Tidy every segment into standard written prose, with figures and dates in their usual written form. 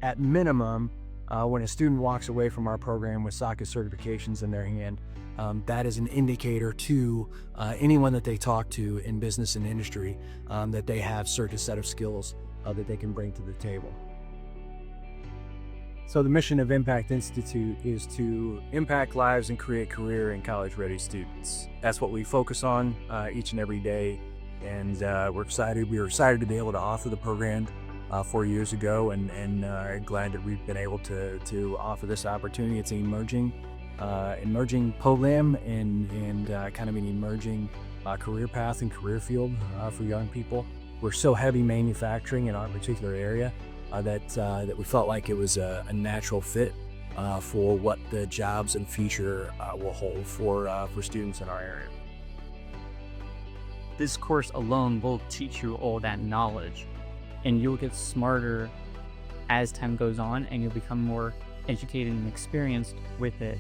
At minimum, when a student walks away from our program with SACA certifications in their hand, that is an indicator to anyone that they talk to in business and industry that they have certain set of skills that they can bring to the table. So the mission of Impact Institute is to impact lives and create career and college-ready students. That's what we focus on each and every day, and we're excited. We were excited to be able to offer the program 4 years ago, and glad that we've been able to offer this opportunity. It's an emerging program and kind of an emerging career path and career field for young people. We're so heavy manufacturing in our particular area that we felt like it was a natural fit for what the jobs and future will hold for students in our area. This course alone will teach you all that knowledge, and you'll get smarter as time goes on, and you'll become more educated and experienced with it.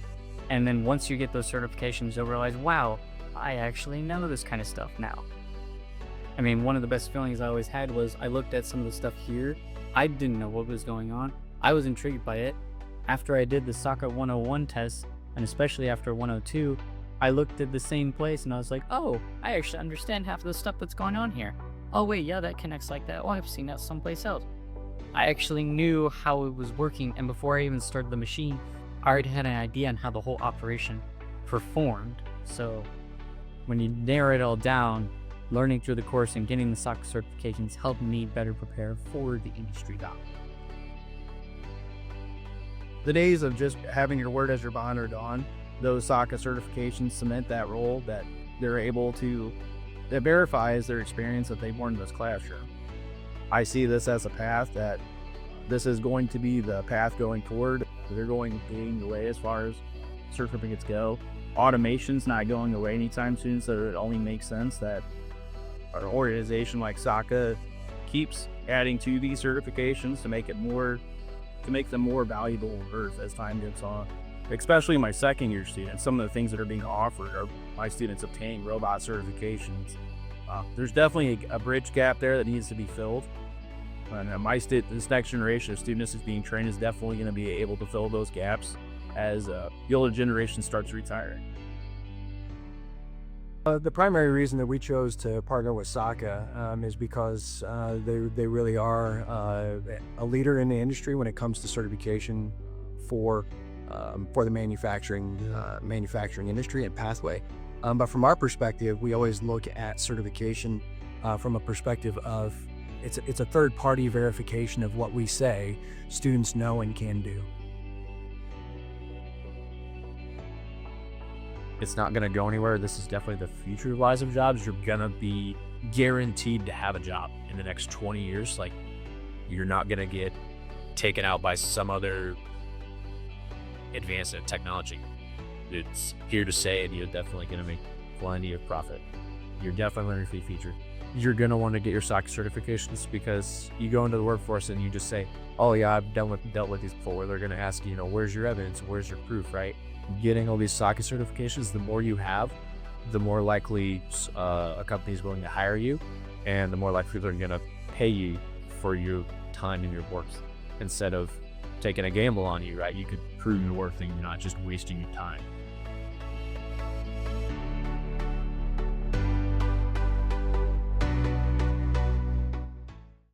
And then once you get those certifications, you'll realize, wow, I actually know this kind of stuff now. I mean, one of the best feelings I always had was I looked at some of the stuff here. I didn't know what was going on. I was intrigued by it. After I did the SACA 101 test, and especially after 102, I looked at the same place and I was like, oh, I actually understand half of the stuff that's going on here. Oh wait, yeah, that connects like that. Oh, I've seen that someplace else. I actually knew how it was working, and before I even started the machine, I already had an idea on how the whole operation performed. So when you narrow it all down, learning through the course and getting the SACA certifications helped me better prepare for the industry job. The days of just having your word as your bond are gone. Those SACA certifications cement that role that they're able to, that verifies their experience that they've learned in this classroom. I see this as a path that this is going to be the path going forward. They're going the way as far as certificates go. Automation's not going away anytime soon, so it only makes sense that an organization like SACA keeps adding to these certifications to make them more valuable as time goes on. Especially my second year students, some of the things that are being offered are my students obtaining robot certifications. There's definitely a bridge gap there that needs to be filled. And this next generation of students is being trained is definitely going to be able to fill those gaps as the older generation starts retiring. The primary reason that we chose to partner with SACA is because they really are a leader in the industry when it comes to certification for the manufacturing industry and pathway. But from our perspective, we always look at certification from a perspective of it's a third-party verification of what we say students know and can do. It's not going to go anywhere. This is definitely the future wise of jobs. You're going to be guaranteed to have a job in the next 20 years. Like, you're not going to get taken out by some other advance in technology. It's here to stay, and you're definitely going to make plenty of profit. You're definitely learning for the future. You're going to want to get your SACA certifications because you go into the workforce and you just say, oh yeah, I've dealt with these before. They're going to ask you, where's your evidence? Where's your proof, right? Getting all these SACA certifications, the more you have, the more likely a company is willing to hire you, and the more likely they're going to pay you for your time and your work instead of taking a gamble on you, right? You could prove your worth and you're not just wasting your time.